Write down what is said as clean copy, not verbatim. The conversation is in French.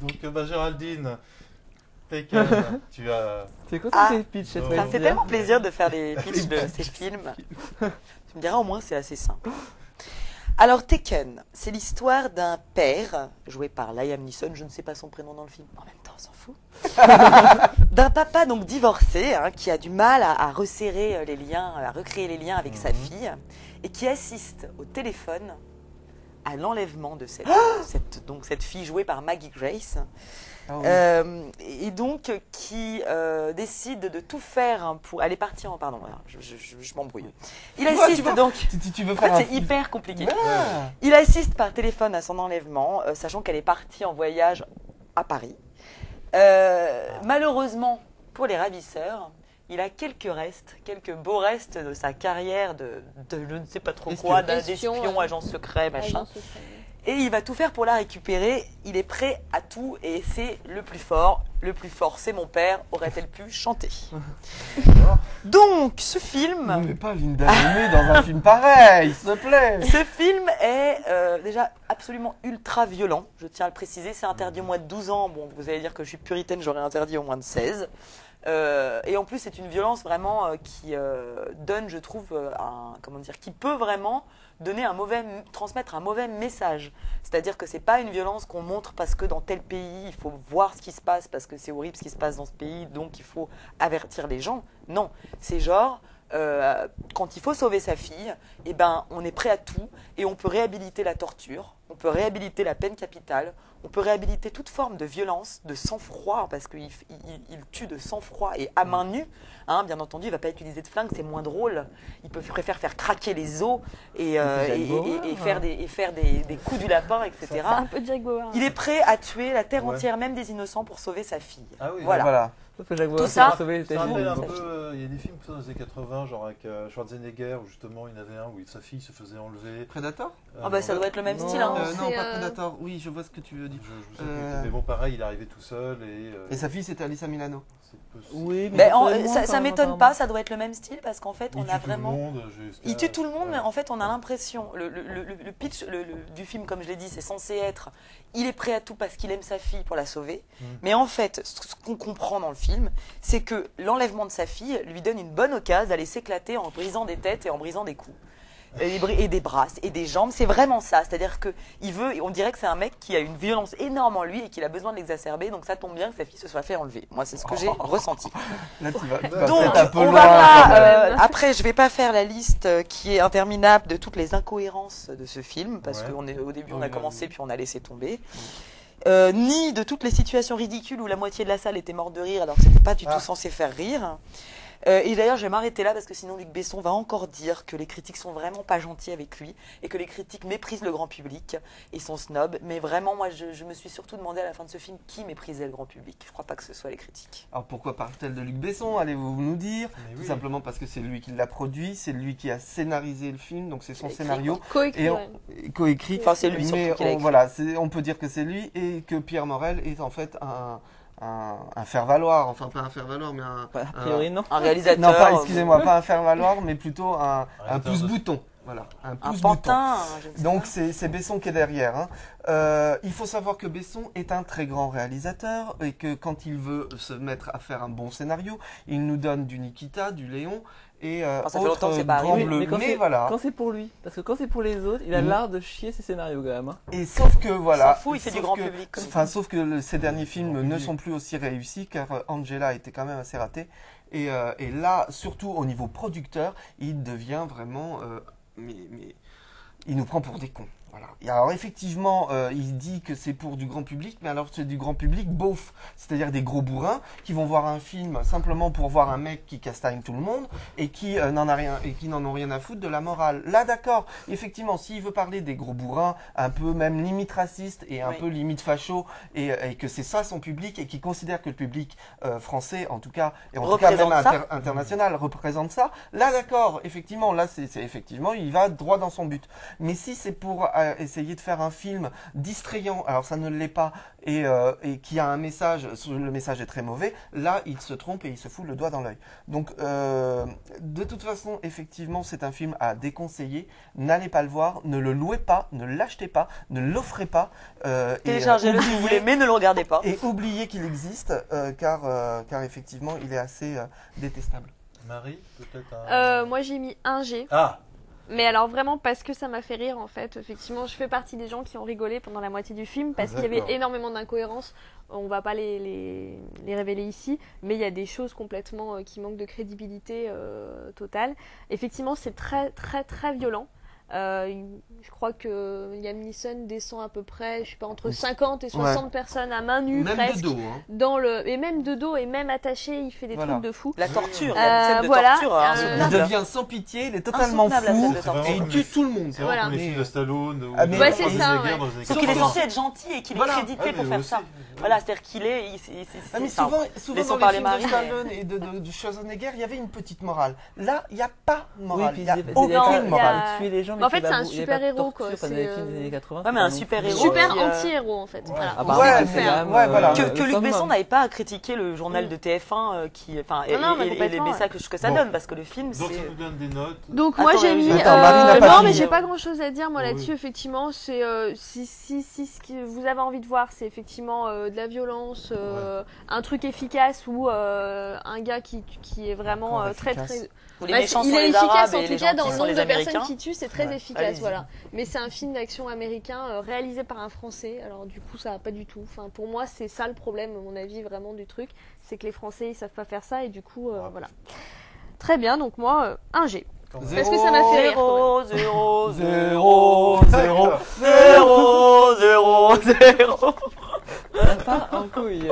Donc, Géraldine, Taken, tu as... C'est quoi tes pitchs cette non. fois Ça me fait tellement plaisir de faire des pitchs de ces films. Tu me diras, au moins, c'est assez simple. Alors, Taken, c'est l'histoire d'un père, joué par Liam Neeson, je ne sais pas son prénom dans le film, en même temps, on s'en fout. D'un papa donc divorcé, hein, qui a du mal à resserrer les liens, à recréer les liens avec sa fille, et qui assiste au téléphone à l'enlèvement de cette fille jouée par Maggie Grace. Ah oui. Et donc qui décide de tout faire pour... Elle est partie en... Pardon, je m'embrouille. Il assiste donc... Tu veux En faire fait, c'est hyper compliqué. Ah. Il assiste par téléphone à son enlèvement, sachant qu'elle est partie en voyage à Paris. Malheureusement, pour les ravisseurs, il a quelques beaux restes de sa carrière de je ne sais pas trop quoi, d'espion, agent secret, machin. Et il va tout faire pour la récupérer. Il est prêt à tout et c'est le plus fort. Le plus fort, c'est mon père. Aurait-elle pu chanter? Donc, ce film... Ne mets pas Linda Lemay dans un film pareil, s'il te plaît. Ce film est déjà absolument ultra violent, je tiens à le préciser. C'est interdit au moins de 12 ans. Bon, vous allez dire que je suis puritaine, j'aurais interdit au moins de 16. Et en plus, c'est une violence vraiment qui donne, je trouve, qui peut vraiment transmettre un mauvais message. C'est-à-dire que c'est pas une violence qu'on montre parce que dans tel pays, il faut voir ce qui se passe, parce que c'est horrible ce qui se passe dans ce pays, donc il faut avertir les gens. Non, c'est genre... quand il faut sauver sa fille, eh ben, on est prêt à tout et on peut réhabiliter la torture, on peut réhabiliter la peine capitale, on peut réhabiliter toute forme de violence, de sang-froid, parce qu'il tue de sang-froid et à main nue. Hein, bien entendu, il ne va pas utiliser de flingue, c'est moins drôle. Il préfère faire craquer les os et faire des coups du lapin, etc. C'est un peu Jack Bauer. Il est prêt à tuer la terre entière, même des innocents, pour sauver sa fille. Ah oui, voilà. Tout ça, sauver les Ça rappelle un États-Unis. peu, il y a des films comme ça dans les années 80, genre avec Schwarzenegger, où justement il y en avait un où sa fille se faisait enlever. Predator Ah bah ça doit être le même Non, style. Hein. non, C'est, pas Predator. Oui, je vois ce que tu veux dire. Je sais plus. Mais bon, pareil, il est arrivé tout seul Et sa fille, c'était Alyssa Milano. c'est possible. Oui, Mais ça m'étonne pas, ça doit être le même style parce qu'en fait Il on tue a tout le vraiment... monde Il tue tout le monde, mais en fait on a l'impression, le pitch du film, comme je l'ai dit, c'est censé être, il est prêt à tout parce qu'il aime sa fille pour la sauver, mais en fait ce qu'on comprend dans le film, c'est que l'enlèvement de sa fille lui donne une bonne occasion d'aller s'éclater en brisant des têtes et en brisant des coups. Et des bras et des jambes, c'est vraiment ça. C'est-à-dire que on dirait que c'est un mec qui a une violence énorme en lui et qu'il a besoin de l'exacerber. Donc ça tombe bien que sa fille se soit fait enlever. Moi, c'est ce que j'ai ressenti. Là, tu vas Donc, peut-être un peu on loin. va quand même. pas. Après, je vais pas faire la liste qui est interminable de toutes les incohérences de ce film parce Ouais. qu'au début on a Oui, commencé oui. puis on a laissé tomber. Ni de toutes les situations ridicules où la moitié de la salle était morte de rire alors que c'était pas du tout censé faire rire. Et d'ailleurs, je vais m'arrêter là parce que sinon Luc Besson va encore dire que les critiques sont vraiment pas gentils avec lui et que les critiques méprisent le grand public et sont snobs. Mais vraiment, moi, je me suis surtout demandé à la fin de ce film qui méprisait le grand public. Je crois pas que ce soit les critiques. Alors pourquoi parle-t-elle de Luc Besson? Allez-vous nous dire? Mais Tout oui. simplement parce que c'est lui qui l'a produit, c'est lui qui a scénarisé le film, donc c'est son Écrit, scénario. Coécrit, Et ouais. coécrit. Enfin, c'est lui surtout Mais qui l'a écrit. voilà, on peut dire que c'est lui et que Pierre Morel est en fait un faire-valoir, enfin pas un faire-valoir, mais A priori, non. Un réalisateur. non, pas, excusez-moi, pas un faire-valoir, mais plutôt un Réalisateur pouce-bouton. Voilà, un Un pouce-bouton. pantin. Je ne sais Donc pas. c'est Besson qui est derrière. Hein. Il faut savoir que Besson est un très grand réalisateur et que quand il veut se mettre à faire un bon scénario, il nous donne du Nikita, du Léon et ça fait longtemps que c'est pas Grand arrivé. Bleu. mais quand Mais c'est voilà. quand c'est pour lui, parce que quand c'est pour les autres, il a Mhm. l'art de chier ses scénarios quand même. Hein. Et sauf que voilà. s'en fout, il fait du sauf grand que- public, comme Enfin, sauf que ces derniers films Grand ne public. sont plus aussi réussis car Angela était quand même assez raté. Et là, surtout au niveau producteur, il devient vraiment. Mais il nous prend pour des cons. Voilà. Et alors effectivement, il dit que c'est pour du grand public, mais alors c'est du grand public beauf, c'est-à-dire des gros bourrins qui vont voir un film simplement pour voir un mec qui castagne tout le monde et qui n'en ont rien à foutre de la morale. Là, d'accord. Effectivement, s'il veut parler des gros bourrins, un peu même limite raciste et un Oui. peu limite facho, et que c'est ça son public et qui considère que le public français, en tout cas, et en tout cas même Représente ça. international, représente ça. Là, d'accord. Effectivement, là, c'est effectivement, il va droit dans son but. Mais si c'est pour a essayé de faire un film distrayant, alors ça ne l'est pas, et qui a un message, le message est très mauvais, là il se trompe et il se fout le doigt dans l'œil. Donc de toute façon, effectivement, c'est un film à déconseiller. N'allez pas le voir, ne le louez pas, ne l'achetez pas, ne l'offrez pas. Téléchargez-le si vous voulez, mais ne le regardez pas. Et oubliez qu'il existe, car effectivement, il est assez détestable. Marie, peut-être Moi j'ai mis 1 G. Ah, Mais alors vraiment parce que ça m'a fait rire en fait. Effectivement, je fais partie des gens qui ont rigolé pendant la moitié du film parce qu'il y avait D'accord. énormément d'incohérences. On va pas les révéler ici, mais il y a des choses complètement qui manquent de crédibilité totale. Effectivement, c'est très très très violent. Je crois que Liam Neeson descend à peu près, je sais pas, entre 50 et 60 personnes à main nue Même presque. de dos. Hein. Et même de dos et même attaché, il fait des Voilà. trucs de fou. La torture, il y a une scène de voilà, torture Il insoutenable. devient sans pitié, il est totalement Insoutenable, la fou scène de c'est vraiment et il comme tue les- tout le monde. c'est vraiment Voilà. comme les films de Stallone ou Ah, mais- Ouais, c'est ça, Schwarzenegger ouais. dans les années Sauf qu'il est 80. censé être gentil et qu'il est Voilà. crédité Ah, pour mais faire aussi, ça. Voilà, c'est-à-dire qu'il est. Ah, mais enfin, souvent laissons dans les parler films Marie, de mais- Stallone et de Schwarzenegger, il y avait une petite morale. Là, il n'y a pas de Oui, morale. puis il n'y a c'est- c'est- aucune il y a- morale. Il tuait les gens, Mais en il fait, c'est un il y avait pas de super-héros, torture quoi, comme dans c'est, les films des années 80. Ouais, mais un c'est super-héros. Super qui, anti-héros en fait. ouais. Voilà. Ah On bah, sait ouais, tout mais- faire. ouais, voilà. Que Luc Comme- Besson n'avait pas à critiquer le journal de TF1 qui, enfin, et, Non, mais et les complètement, messages que ça Bon. donne, parce que le film, Donc, c'est. ça nous donne des notes. Donc Attends, moi j'ai mis Marie, n'a pas non fini. mais j'ai pas grand chose à dire moi Oui. là-dessus effectivement c'est si ce que vous avez envie de voir c'est effectivement de la violence un truc efficace ou un gars qui est vraiment Encore très efficace. très Ou les Bah, méchants il sont est les efficace Arabes en et tout les cas gens dans qui le sont nombre les de personnes Américains. qui tuent c'est très Ouais. efficace Allez-y. voilà mais c'est un film d'action américain réalisé par un français alors du coup ça va pas du tout enfin pour moi c'est ça le problème à mon avis vraiment du truc c'est que les français ils savent pas faire ça et du coup voilà très bien donc moi un G Quand Zéro. même. parce que ça m'a fait rire quand même. 0, 0, 0, 0, 0, 0, 0. pas en couille.